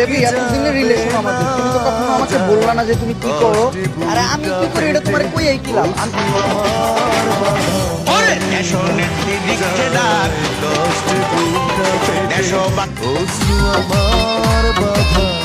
Baby এতদিনের relation আমাদের, তুমি তো কখনো আমাকে বললা না যে তুমি কি করো। আরে আমি কি করি এটা তোমার কই আইছিলাম। ওরে নেশো নেত্রী দিচ্ছে ডাক, নেশো আমার বাধা